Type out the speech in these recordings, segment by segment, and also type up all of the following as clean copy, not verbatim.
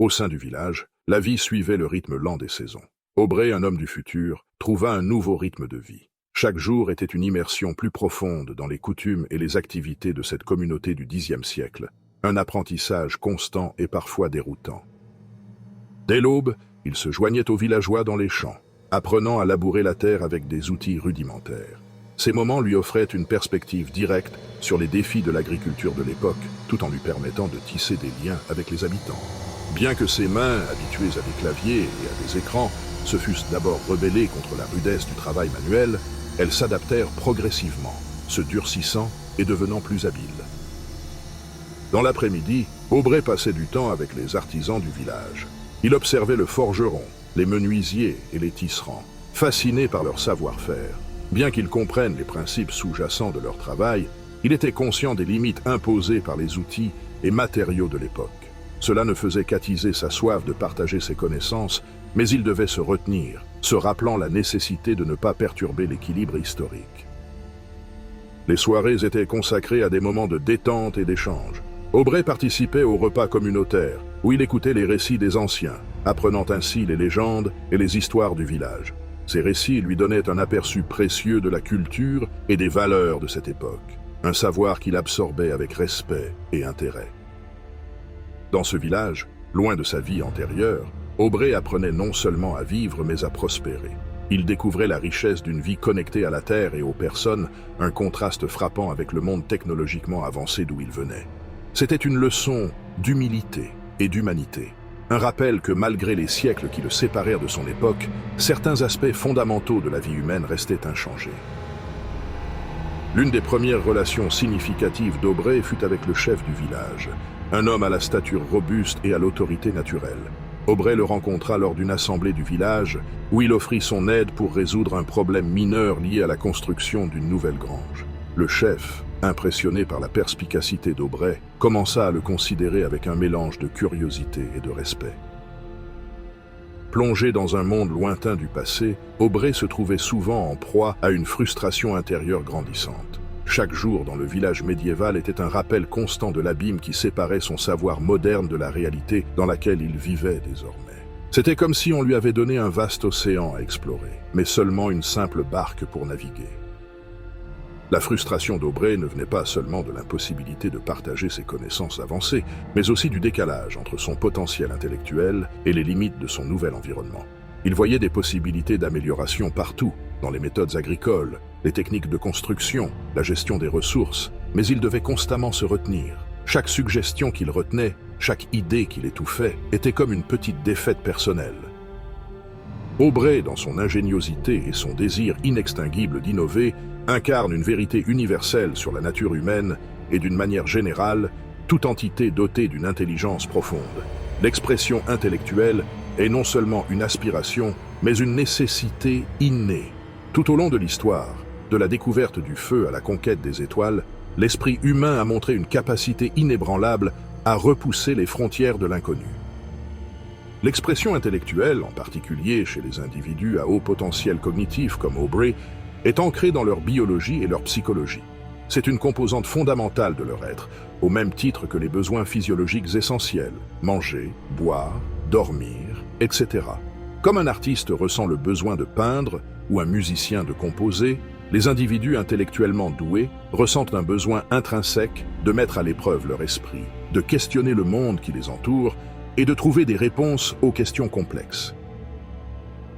Au sein du village, la vie suivait le rythme lent des saisons. Aubrey, un homme du futur, trouva un nouveau rythme de vie. Chaque jour était une immersion plus profonde dans les coutumes et les activités de cette communauté du Xe siècle, un apprentissage constant et parfois déroutant. Dès l'aube, il se joignait aux villageois dans les champs, apprenant à labourer la terre avec des outils rudimentaires. Ces moments lui offraient une perspective directe sur les défis de l'agriculture de l'époque, tout en lui permettant de tisser des liens avec les habitants. Bien que ses mains, habituées à des claviers et à des écrans, se fussent d'abord rebellées contre la rudesse du travail manuel, elles s'adaptèrent progressivement, se durcissant et devenant plus habiles. Dans l'après-midi, Aubrey passait du temps avec les artisans du village. Il observait le forgeron, les menuisiers et les tisserands, fasciné par leur savoir-faire. Bien qu'il comprenne les principes sous-jacents de leur travail, il était conscient des limites imposées par les outils et matériaux de l'époque. Cela ne faisait qu'attiser sa soif de partager ses connaissances, mais il devait se retenir, se rappelant la nécessité de ne pas perturber l'équilibre historique. Les soirées étaient consacrées à des moments de détente et d'échange. Aubrey participait aux repas communautaires, où il écoutait les récits des anciens, apprenant ainsi les légendes et les histoires du village. Ces récits lui donnaient un aperçu précieux de la culture et des valeurs de cette époque, un savoir qu'il absorbait avec respect et intérêt. Dans ce village, loin de sa vie antérieure, Aubrey apprenait non seulement à vivre mais à prospérer. Il découvrait la richesse d'une vie connectée à la terre et aux personnes, un contraste frappant avec le monde technologiquement avancé d'où il venait. C'était une leçon d'humilité et d'humanité. Un rappel que malgré les siècles qui le séparèrent de son époque, certains aspects fondamentaux de la vie humaine restaient inchangés. L'une des premières relations significatives d'Aubrey fut avec le chef du village, un homme à la stature robuste et à l'autorité naturelle. Aubrey le rencontra lors d'une assemblée du village où il offrit son aide pour résoudre un problème mineur lié à la construction d'une nouvelle grange. Le chef, impressionné par la perspicacité d'Aubrey, commença à le considérer avec un mélange de curiosité et de respect. Plongé dans un monde lointain du passé, Aubrey se trouvait souvent en proie à une frustration intérieure grandissante. Chaque jour dans le village médiéval était un rappel constant de l'abîme qui séparait son savoir moderne de la réalité dans laquelle il vivait désormais. C'était comme si on lui avait donné un vaste océan à explorer, mais seulement une simple barque pour naviguer. La frustration d'Aubrey ne venait pas seulement de l'impossibilité de partager ses connaissances avancées, mais aussi du décalage entre son potentiel intellectuel et les limites de son nouvel environnement. Il voyait des possibilités d'amélioration partout, dans les méthodes agricoles, les techniques de construction, la gestion des ressources, mais il devait constamment se retenir. Chaque suggestion qu'il retenait, chaque idée qu'il étouffait, était comme une petite défaite personnelle. Aubrey, dans son ingéniosité et son désir inextinguible d'innover, incarne une vérité universelle sur la nature humaine et d'une manière générale, toute entité dotée d'une intelligence profonde. L'expression intellectuelle est non seulement une aspiration, mais une nécessité innée. Tout au long de l'histoire, de la découverte du feu à la conquête des étoiles, l'esprit humain a montré une capacité inébranlable à repousser les frontières de l'inconnu. L'expression intellectuelle, en particulier chez les individus à haut potentiel cognitif comme Aubrey, est ancrée dans leur biologie et leur psychologie. C'est une composante fondamentale de leur être, au même titre que les besoins physiologiques essentiels, manger, boire, dormir, etc. Comme un artiste ressent le besoin de peindre ou un musicien de composer, les individus intellectuellement doués ressentent un besoin intrinsèque de mettre à l'épreuve leur esprit, de questionner le monde qui les entoure et de trouver des réponses aux questions complexes.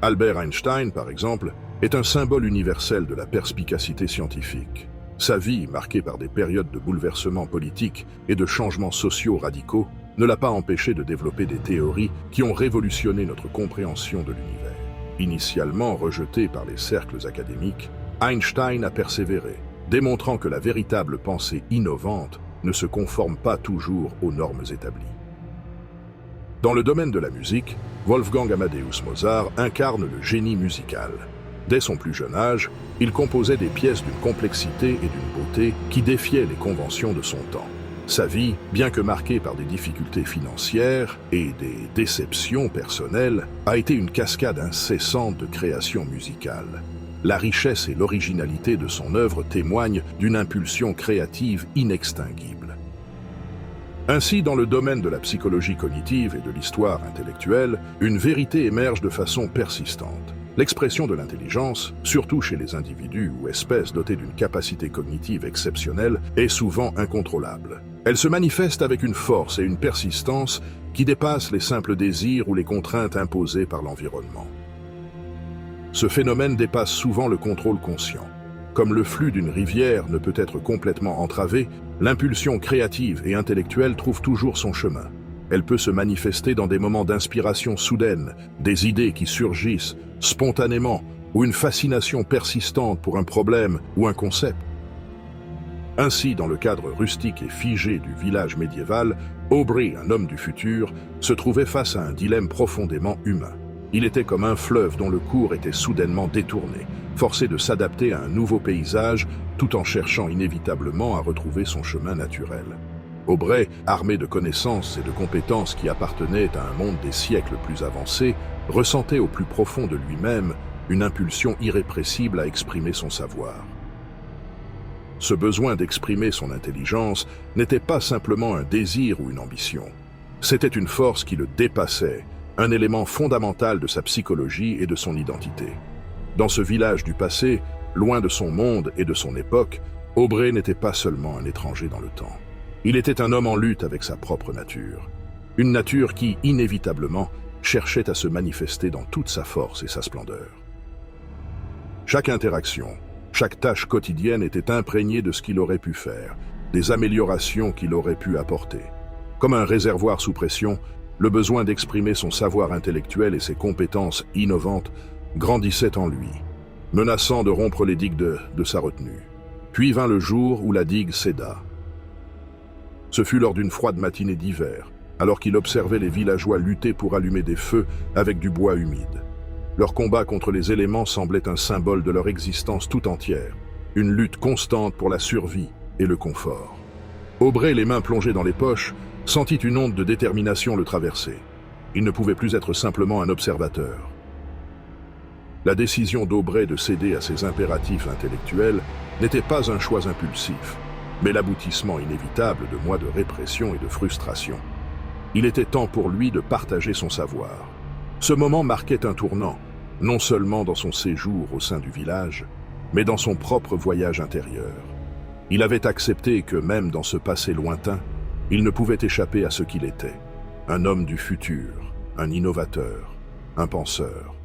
Albert Einstein, par exemple, est un symbole universel de la perspicacité scientifique. Sa vie, marquée par des périodes de bouleversements politiques et de changements sociaux radicaux, ne l'a pas empêché de développer des théories qui ont révolutionné notre compréhension de l'univers. Initialement rejeté par les cercles académiques, Einstein a persévéré, démontrant que la véritable pensée innovante ne se conforme pas toujours aux normes établies. Dans le domaine de la musique, Wolfgang Amadeus Mozart incarne le génie musical. Dès son plus jeune âge, il composait des pièces d'une complexité et d'une beauté qui défiaient les conventions de son temps. Sa vie, bien que marquée par des difficultés financières et des déceptions personnelles, a été une cascade incessante de créations musicales. La richesse et l'originalité de son œuvre témoignent d'une impulsion créative inextinguible. Ainsi, dans le domaine de la psychologie cognitive et de l'histoire intellectuelle, une vérité émerge de façon persistante. L'expression de l'intelligence, surtout chez les individus ou espèces dotés d'une capacité cognitive exceptionnelle, est souvent incontrôlable. Elle se manifeste avec une force et une persistance qui dépassent les simples désirs ou les contraintes imposées par l'environnement. Ce phénomène dépasse souvent le contrôle conscient. Comme le flux d'une rivière ne peut être complètement entravé, l'impulsion créative et intellectuelle trouve toujours son chemin. Elle peut se manifester dans des moments d'inspiration soudaine, des idées qui surgissent spontanément ou une fascination persistante pour un problème ou un concept. Ainsi, dans le cadre rustique et figé du village médiéval, Aubrey, un homme du futur, se trouvait face à un dilemme profondément humain. Il était comme un fleuve dont le cours était soudainement détourné, forcé de s'adapter à un nouveau paysage tout en cherchant inévitablement à retrouver son chemin naturel. Aubrey, armé de connaissances et de compétences qui appartenaient à un monde des siècles plus avancés, ressentait au plus profond de lui-même une impulsion irrépressible à exprimer son savoir. Ce besoin d'exprimer son intelligence n'était pas simplement un désir ou une ambition. C'était une force qui le dépassait, un élément fondamental de sa psychologie et de son identité. Dans ce village du passé, loin de son monde et de son époque, Aubrey n'était pas seulement un étranger dans le temps. Il était un homme en lutte avec sa propre nature. Une nature qui, inévitablement, cherchait à se manifester dans toute sa force et sa splendeur. Chaque interaction, chaque tâche quotidienne était imprégnée de ce qu'il aurait pu faire, des améliorations qu'il aurait pu apporter. Comme un réservoir sous pression, le besoin d'exprimer son savoir intellectuel et ses compétences innovantes grandissait en lui, menaçant de rompre les digues de sa retenue. Puis vint le jour où la digue céda. Ce fut lors d'une froide matinée d'hiver, alors qu'il observait les villageois lutter pour allumer des feux avec du bois humide. Leur combat contre les éléments semblait un symbole de leur existence tout entière, une lutte constante pour la survie et le confort. Aubrey, les mains plongées dans les poches, sentit une onde de détermination le traverser. Il ne pouvait plus être simplement un observateur. La décision d'Aubrey de céder à ses impératifs intellectuels n'était pas un choix impulsif, mais l'aboutissement inévitable de mois de répression et de frustration. Il était temps pour lui de partager son savoir. Ce moment marquait un tournant, non seulement dans son séjour au sein du village, mais dans son propre voyage intérieur. Il avait accepté que même dans ce passé lointain, il ne pouvait échapper à ce qu'il était, un homme du futur, un innovateur, un penseur.